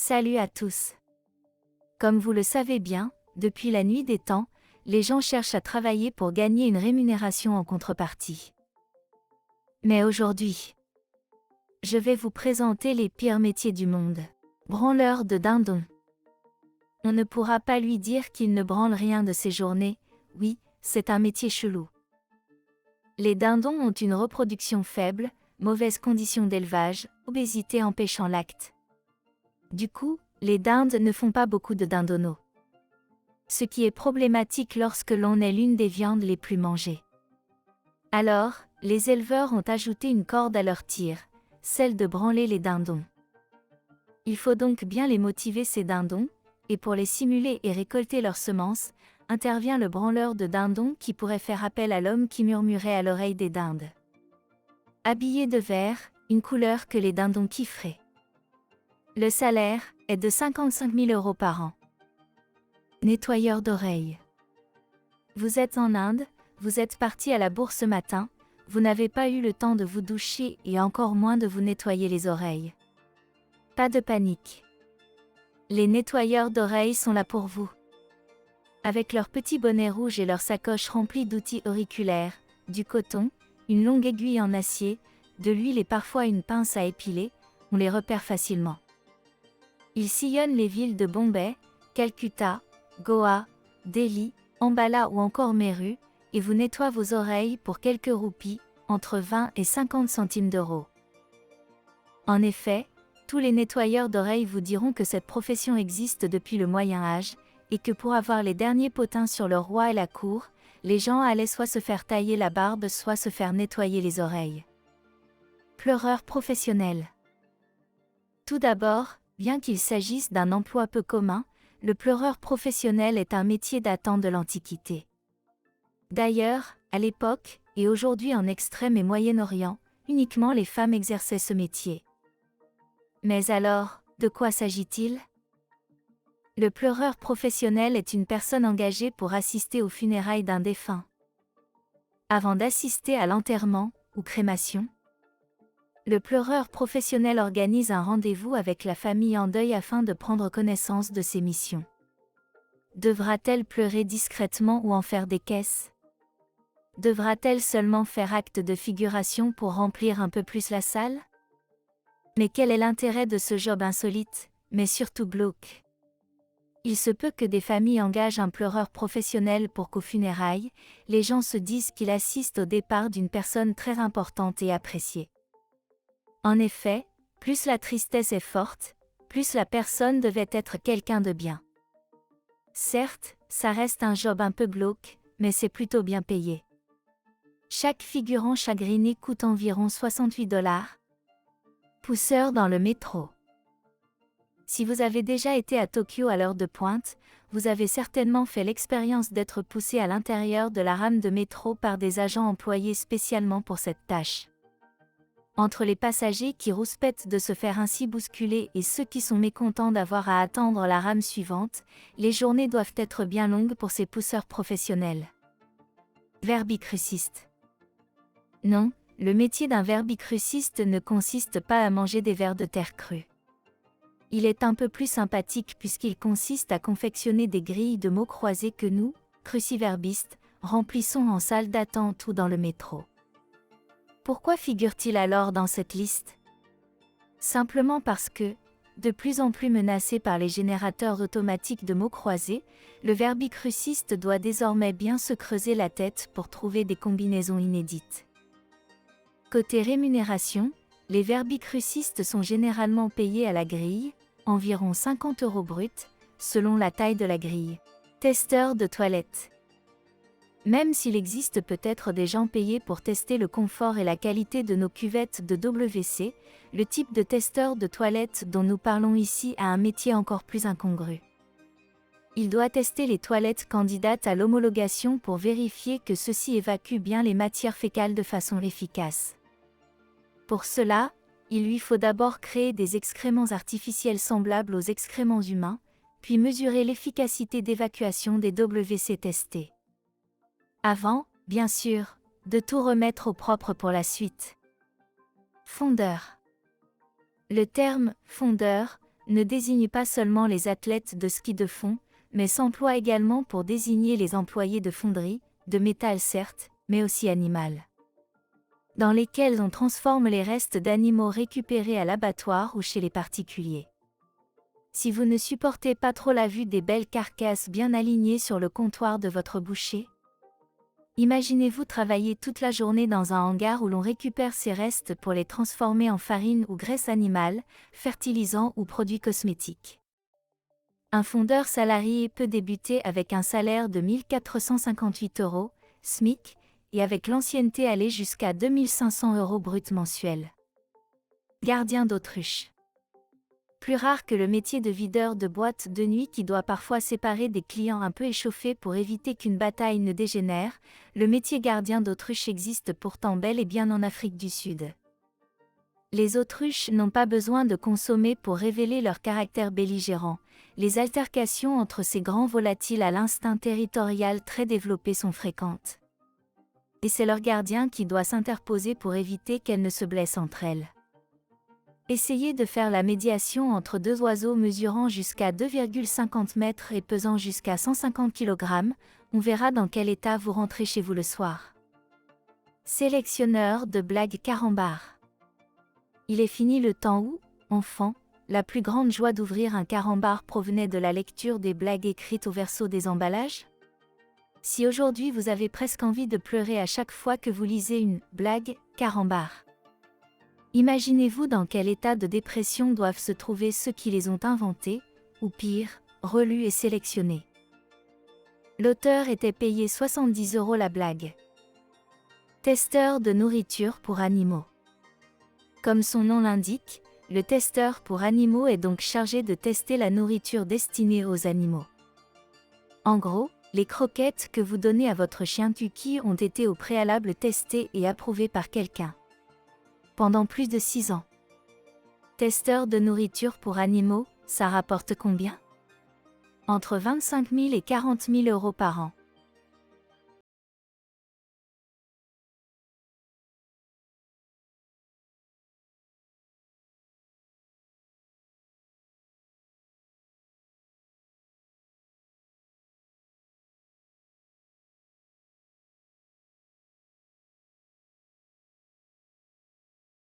Salut à tous. Comme vous le savez bien, depuis la nuit des temps, les gens cherchent à travailler pour gagner une rémunération en contrepartie. Mais aujourd'hui, je vais vous présenter les pires métiers du monde. Branleur de dindons. On ne pourra pas lui dire qu'il ne branle rien de ses journées, oui, c'est un métier chelou. Les dindons ont une reproduction faible, mauvaises conditions d'élevage, obésité empêchant l'acte. Du coup, les dindes ne font pas beaucoup de dindonneaux. Ce qui est problématique lorsque l'on est l'une des viandes les plus mangées. Alors, les éleveurs ont ajouté une corde à leur tir, celle de branler les dindons. Il faut donc bien les motiver ces dindons, et pour les simuler et récolter leurs semences, intervient le branleur de dindons qui pourrait faire appel à l'homme qui murmurait à l'oreille des dindes. Habillé de vert, une couleur que les dindons kifferaient. Le salaire est de 55 000 € par an. Nettoyeur d'oreilles. Vous êtes en Inde, vous êtes parti à la bourse ce matin, vous n'avez pas eu le temps de vous doucher et encore moins de vous nettoyer les oreilles. Pas de panique. Les nettoyeurs d'oreilles sont là pour vous. Avec leur petit bonnet rouge et leur sacoche remplie d'outils auriculaires, du coton, une longue aiguille en acier, de l'huile et parfois une pince à épiler, on les repère facilement. Ils sillonnent les villes de Bombay, Calcutta, Goa, Delhi, Ambala ou encore Meru, et vous nettoient vos oreilles pour quelques roupies, entre 20 et 50 centimes d'euros. En effet, tous les nettoyeurs d'oreilles vous diront que cette profession existe depuis le Moyen Âge, et que pour avoir les derniers potins sur le roi et la cour, les gens allaient soit se faire tailler la barbe, soit se faire nettoyer les oreilles. Pleureur professionnel. Tout d'abord, bien qu'il s'agisse d'un emploi peu commun, le pleureur professionnel est un métier datant de l'Antiquité. D'ailleurs, à l'époque, et aujourd'hui en Extrême et Moyen-Orient, uniquement les femmes exerçaient ce métier. Mais alors, de quoi s'agit-il ? Le pleureur professionnel est une personne engagée pour assister aux funérailles d'un défunt. Avant d'assister à l'enterrement, ou crémation, le pleureur professionnel organise un rendez-vous avec la famille en deuil afin de prendre connaissance de ses missions. Devra-t-elle pleurer discrètement ou en faire des caisses ? Devra-t-elle seulement faire acte de figuration pour remplir un peu plus la salle ? Mais quel est l'intérêt de ce job insolite, mais surtout glauque ? Il se peut que des familles engagent un pleureur professionnel pour qu'aux funérailles, les gens se disent qu'il assiste au départ d'une personne très importante et appréciée. En effet, plus la tristesse est forte, plus la personne devait être quelqu'un de bien. Certes, ça reste un job un peu glauque, mais c'est plutôt bien payé. Chaque figurant chagriné coûte environ 68 $. Pousseur dans le métro. Si vous avez déjà été à Tokyo à l'heure de pointe, vous avez certainement fait l'expérience d'être poussé à l'intérieur de la rame de métro par des agents employés spécialement pour cette tâche. Entre les passagers qui rouspètent de se faire ainsi bousculer et ceux qui sont mécontents d'avoir à attendre la rame suivante, les journées doivent être bien longues pour ces pousseurs professionnels. Verbicruciste. Non, le métier d'un verbicruciste ne consiste pas à manger des vers de terre crus. Il est un peu plus sympathique puisqu'il consiste à confectionner des grilles de mots croisés que nous, cruciverbistes, remplissons en salle d'attente ou dans le métro. Pourquoi figure-t-il alors dans cette liste ? Simplement parce que, de plus en plus menacé par les générateurs automatiques de mots croisés, le verbicruciste doit désormais bien se creuser la tête pour trouver des combinaisons inédites. Côté rémunération, les verbicrucistes sont généralement payés à la grille, environ 50 € bruts, selon la taille de la grille. Testeur de toilettes. Même s'il existe peut-être des gens payés pour tester le confort et la qualité de nos cuvettes de WC, le type de testeur de toilettes dont nous parlons ici a un métier encore plus incongru. Il doit tester les toilettes candidates à l'homologation pour vérifier que ceux-ci évacuent bien les matières fécales de façon efficace. Pour cela, il lui faut d'abord créer des excréments artificiels semblables aux excréments humains, puis mesurer l'efficacité d'évacuation des WC testés. Avant, bien sûr, de tout remettre au propre pour la suite. Fondeur. Le terme « fondeur » ne désigne pas seulement les athlètes de ski de fond, mais s'emploie également pour désigner les employés de fonderie, de métal certes, mais aussi animal, dans lesquels on transforme les restes d'animaux récupérés à l'abattoir ou chez les particuliers. Si vous ne supportez pas trop la vue des belles carcasses bien alignées sur le comptoir de votre boucher, imaginez-vous travailler toute la journée dans un hangar où l'on récupère ces restes pour les transformer en farine ou graisse animale, fertilisants ou produits cosmétiques. Un fondeur salarié peut débuter avec un salaire de 1 458 €, SMIC, et avec l'ancienneté aller jusqu'à 2 500 € brut mensuels. Gardien d'autruche. Plus rare que le métier de videur de boîte de nuit qui doit parfois séparer des clients un peu échauffés pour éviter qu'une bataille ne dégénère, le métier gardien d'autruche existe pourtant bel et bien en Afrique du Sud. Les autruches n'ont pas besoin de consommer pour révéler leur caractère belligérant. Les altercations entre ces grands volatiles à l'instinct territorial très développé sont fréquentes. Et c'est leur gardien qui doit s'interposer pour éviter qu'elles ne se blessent entre elles. Essayez de faire la médiation entre deux oiseaux mesurant jusqu'à 2,50 mètres et pesant jusqu'à 150 kg, on verra dans quel état vous rentrez chez vous le soir. Sélectionneur de blagues carambar. Il est fini le temps où, enfant, la plus grande joie d'ouvrir un carambar provenait de la lecture des blagues écrites au verso des emballages? Si aujourd'hui vous avez presque envie de pleurer à chaque fois que vous lisez une blague carambar, imaginez-vous dans quel état de dépression doivent se trouver ceux qui les ont inventés, ou pire, relus et sélectionnés. L'auteur était payé 70 € la blague. Testeur de nourriture pour animaux. Comme son nom l'indique, le testeur pour animaux est donc chargé de tester la nourriture destinée aux animaux. En gros, les croquettes que vous donnez à votre chien Tuki ont été au préalable testées et approuvées par quelqu'un. Pendant plus de 6 ans. Testeur de nourriture pour animaux, ça rapporte combien? Entre 25 000 et 40 000 € par an.